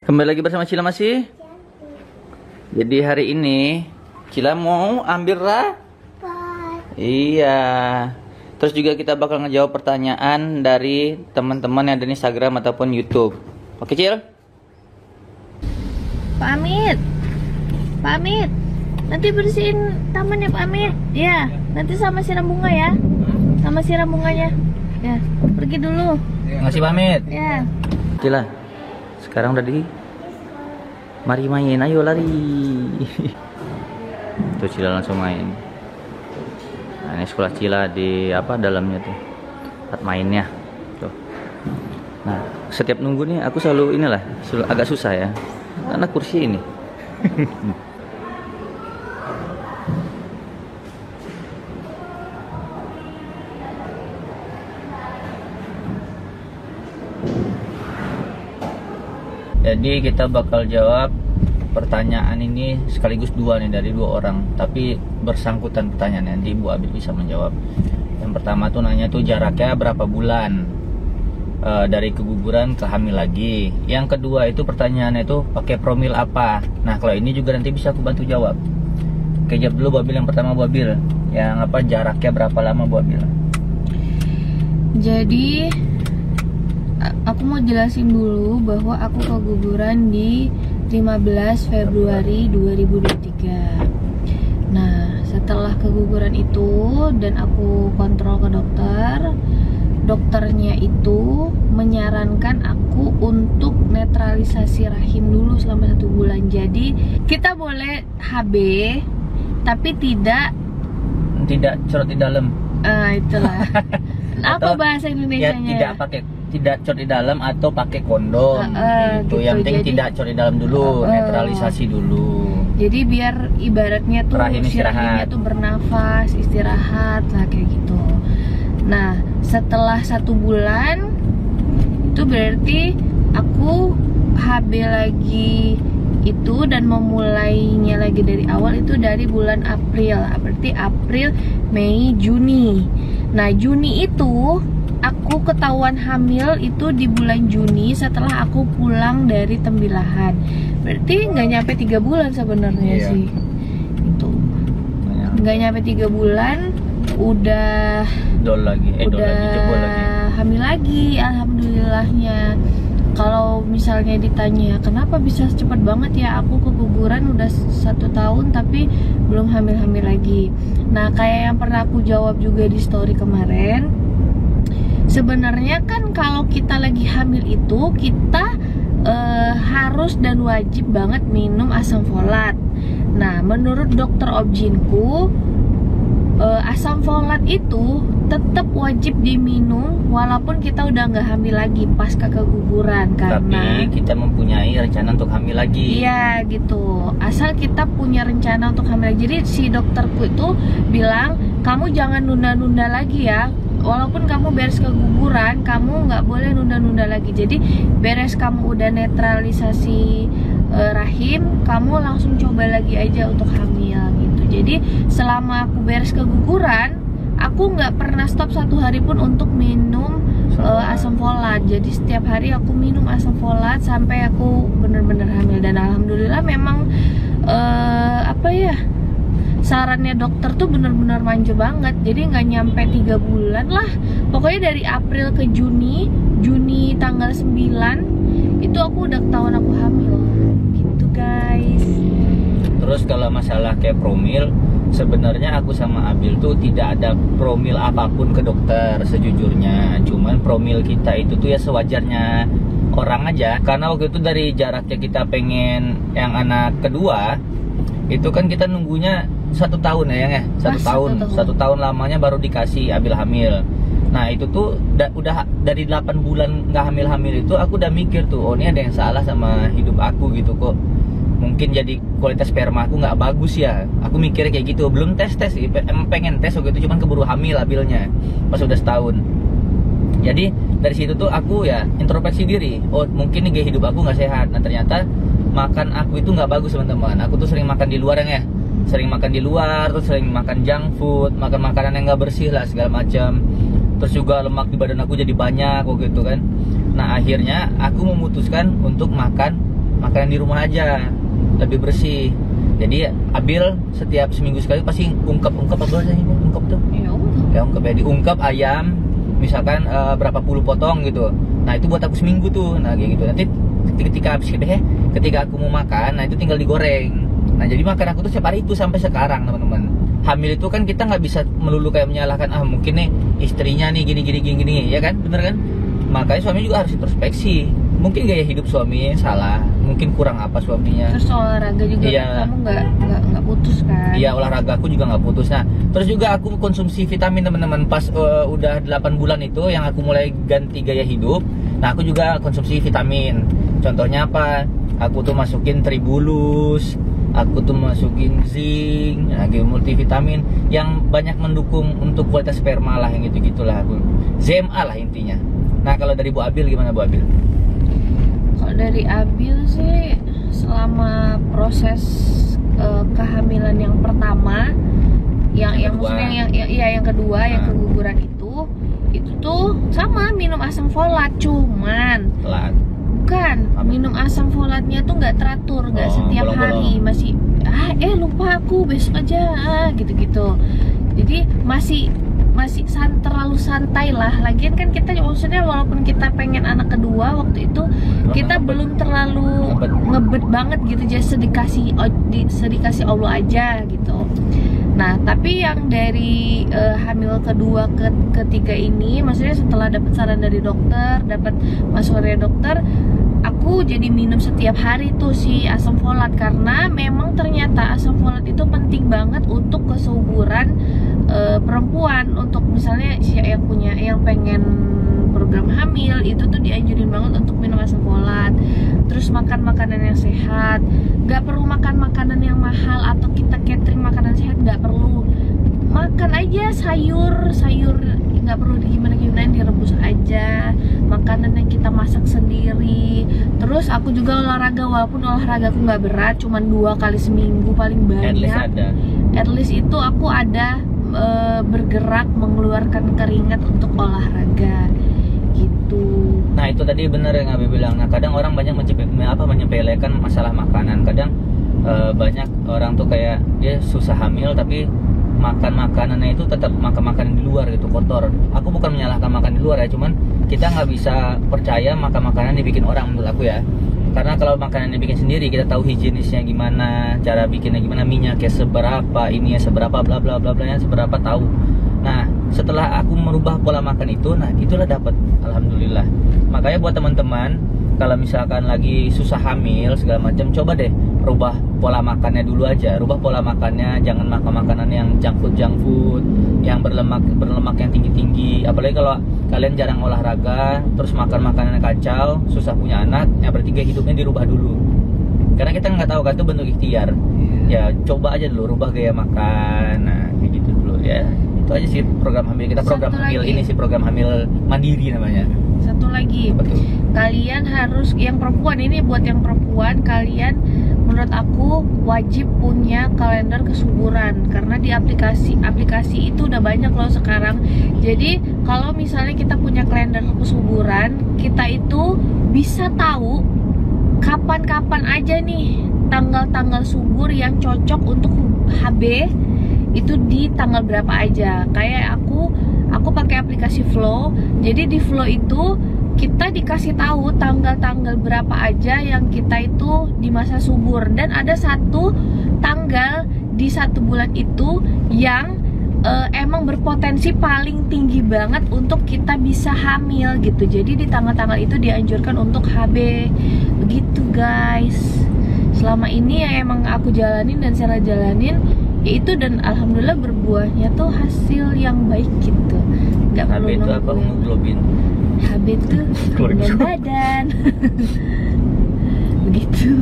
Kembali lagi bersama Cila masih. Jadi hari ini Cila mau ambil rapot. Iya. Terus juga kita bakal ngejawab pertanyaan dari teman-teman yang ada di Instagram ataupun YouTube. Oke, Cil? Pak Amit. Pak Amit. Nanti bersihin taman ya Pak Amit. Ya, nanti sama siram bunga ya. Sama siram bunganya. Ya, pergi dulu. Masih pamit. Ya. Cila, sekarang udah di. Mari main, ayo lari. Tuh Cila langsung main. Nah, ini sekolah Cila di apa dalamnya tuh tempat mainnya. Tuh. Nah, setiap nunggu nih aku selalu inilah, agak susah ya. Karena kursi ini. Jadi kita bakal jawab pertanyaan ini sekaligus dua nih dari dua orang, tapi bersangkutan pertanyaannya. Nanti Bu Abi bisa menjawab. Yang pertama tuh nanya tuh jaraknya berapa bulan dari keguguran ke hamil lagi. Yang kedua itu pertanyaannya itu pakai promil apa. Nah kalau ini juga nanti bisa aku bantu jawab. Oke, jawab dulu Bu Abil. Yang pertama Bu Abil, yang apa jaraknya berapa lama Bu Abil? Jadi aku mau jelasin dulu bahwa aku keguguran di 15 Februari 2023. Nah, setelah keguguran itu dan aku kontrol ke dokter, dokternya itu menyarankan aku untuk netralisasi rahim dulu selama 1 bulan. Jadi kita boleh HB, tapi tidak corot di dalam. Itulah. Apa bahasa Indonesianya? Ya, tidak cor di dalam atau pakai kondom. Gitu. Yang penting jadi, tidak cor di dalam dulu, netralisasi dulu. Jadi biar ibaratnya tuh si rahimnya tuh bernafas, istirahat lah kayak gitu. Nah, setelah 1 bulan itu berarti aku HB lagi itu dan memulainya lagi dari awal itu dari bulan April. Berarti April, Mei, Juni. Nah, Juni itu aku ketahuan hamil itu di bulan Juni setelah aku pulang dari Tembilahan. Berarti nggak nyampe 3 bulan sebenarnya sih. Itu nggak nyampe 3 bulan udah jebol lagi. Hamil lagi, alhamdulillahnya. Kalau misalnya ditanya kenapa bisa cepat banget ya, aku keguguran udah 1 tahun tapi belum hamil-hamil lagi. Nah, kayak yang pernah aku jawab juga di story kemarin, sebenarnya kan kalau kita lagi hamil itu kita harus dan wajib banget minum asam folat. Nah, menurut dokter objinku asam folat itu tetap wajib diminum walaupun kita udah nggak hamil lagi pasca keguguran, karena tapi kita mempunyai rencana untuk hamil lagi. Iya gitu, asal kita punya rencana untuk hamil lagi. Jadi si dokterku itu bilang kamu jangan nunda-nunda lagi ya. Walaupun kamu beres keguguran, kamu nggak boleh nunda-nunda lagi. Jadi beres kamu udah netralisasi rahim, kamu langsung coba lagi aja untuk hamil gitu. Jadi selama aku beres keguguran, aku nggak pernah stop 1 hari pun untuk minum asam folat. Jadi setiap hari aku minum asam folat sampai aku bener-bener hamil. Dan alhamdulillah memang sarannya dokter tuh bener-bener manja banget. Jadi nggak nyampe 3 bulan lah. Pokoknya dari April ke Juni tanggal 9 itu aku udah ketahuan aku hamil. Gitu guys. Terus kalau masalah kayak promil, sebenarnya aku sama Abil tuh tidak ada promil apapun ke dokter sejujurnya. Cuman promil kita itu tuh ya sewajarnya orang aja. Karena waktu itu dari jaraknya kita pengen yang anak kedua, itu kan kita nunggunya 1 tahun ya, 1 tahun lamanya baru dikasih Abil hamil. Nah itu tuh udah dari 8 bulan nggak hamil itu aku udah mikir tuh, oh ini ada yang salah sama hidup aku gitu kok. Mungkin jadi kualitas sperma aku nggak bagus ya. Aku mikirnya kayak gitu. Belum tes emang pengen tes waktu itu, cuman keburu hamil Abilnya pas udah 1 tahun. Jadi dari situ tuh aku ya introspeksi diri. Oh mungkin nih gaya hidup aku nggak sehat. Nah ternyata makan aku itu nggak bagus teman-teman. Aku tuh sering makan di luar ya. Sering makan di luar, terus sering makan junk food, makan makanan yang nggak bersih lah segala macam. Terus juga lemak di badan aku jadi banyak waktu itu kan. Nah akhirnya aku memutuskan untuk makan makanan di rumah aja, lebih bersih. Jadi Abil setiap seminggu sekali pasti ungkep apa bahasanya, ungkep tuh? Ya ungkep ya, diungkep ayam misalkan berapa puluh potong gitu. Nah itu buat aku seminggu tuh. Nah kayak gitu. Nanti ketika aku mau makan, nah itu tinggal digoreng. Nah jadi makan aku tuh setiap hari itu sampai sekarang, teman-teman. Hamil itu kan kita nggak bisa melulu kayak menyalahkan mungkin nih istrinya nih gini ya kan, bener kan? Makanya suami juga harus introspeksi. Mungkin gaya hidup suaminya yang salah, mungkin kurang apa suaminya. Terus olahraga juga kamu nggak putus kan? Iya, olahraga aku juga nggak putus. Nah terus juga aku konsumsi vitamin, teman-teman. Pas udah 8 bulan itu yang aku mulai ganti gaya hidup. Nah aku juga konsumsi vitamin. Contohnya apa? Aku tuh masukin tribulus, aku tuh masukin zinc, multivitamin yang banyak mendukung untuk kualitas sperma lah, yang gitu-gitulah. ZMA lah intinya. Nah kalau dari Bu Abil gimana, Bu Abil? Kalau dari Abil sih, selama proses kehamilan yang pertama, yang kedua, yang keguguran itu tuh sama minum asam folat, cuman telat. Bukan, minum asam folatnya tuh nggak teratur, nggak setiap hari, masih lupa aku besok aja gitu-gitu. Jadi masih terlalu santai lah. Lagian kan kita maksudnya walaupun kita pengen anak kedua waktu itu kita belum terlalu ngebet banget gitu, just sedikasih Allah aja gitu. Nah tapi yang dari hamil kedua ketiga ini, maksudnya setelah dapat saran dari dokter, dapat masukan dari dokter, aku jadi minum setiap hari tuh si asam folat, karena memang ternyata asam folat itu penting banget untuk kesuburan perempuan. Untuk misalnya yang pengen program hamil itu tuh dianjurin banget untuk minum asam folat. Terus makan makanan yang sehat, nggak perlu makan makanan yang mahal atau kita catering makanan sehat, nggak perlu. Makan aja sayur nggak perlu gimana direbus aja, makanan yang kita masak sendiri. Terus aku juga olahraga, walaupun olahraga aku nggak berat, cuman 2 kali seminggu paling banyak. At least itu aku ada bergerak, mengeluarkan keringat untuk olahraga gitu. Nah itu tadi benar yang Abi bilang. Nah kadang orang banyak menyepelekan masalah makanan. Kadang banyak orang tuh kayak dia susah hamil tapi makan makanannya itu tetap makan makanan di luar gitu, kotor. Aku bukan menyalahkan makan di luar ya, cuman kita nggak bisa percaya makan makanan dibikin orang, menurut aku ya. Karena kalau makanan dibikin sendiri, kita tahu higienisnya gimana, cara bikinnya gimana, minyaknya seberapa, ininya seberapa, bla bla bla bla, seberapa tahu. Nah setelah aku merubah pola makan itu, nah itulah dapat, alhamdulillah. Makanya buat teman-teman, kalau misalkan lagi susah hamil segala macam, coba deh rubah pola makannya dulu aja. Rubah pola makannya, jangan makan makanan yang junk food, yang berlemak yang tinggi-tinggi. Apalagi kalau kalian jarang olahraga, terus makan makanan yang kacau, susah punya anak, yang berarti gaya hidupnya dirubah dulu. Karena kita nggak tahu kan, itu bentuk ikhtiar. Ya coba aja dulu rubah gaya makan, nah kayak gitu dulu ya. Itu aja sih program hamil kita, program hamil ini sih program hamil mandiri namanya. Satu lagi, betul. Kalian harus, yang perempuan ini, buat yang perempuan, kalian menurut aku wajib punya kalender kesuburan, karena di aplikasi itu udah banyak loh sekarang. Jadi kalau misalnya kita punya kalender kesuburan, kita itu bisa tahu kapan-kapan aja nih tanggal-tanggal subur yang cocok untuk HB itu di tanggal berapa aja. Kayak aku pakai aplikasi Flow. Jadi di Flow itu kita dikasih tahu tanggal-tanggal berapa aja yang kita itu di masa subur, dan ada satu tanggal di 1 bulan itu yang emang berpotensi paling tinggi banget untuk kita bisa hamil gitu. Jadi di tanggal-tanggal itu dianjurkan untuk HB. Begitu guys. Selama ini yang emang aku jalanin dan saya jalanin yaitu, dan alhamdulillah berbuahnya tuh hasil yang baik gitu. Gak HB itu apa, hemoglobin? HB tuh badan. Begitu.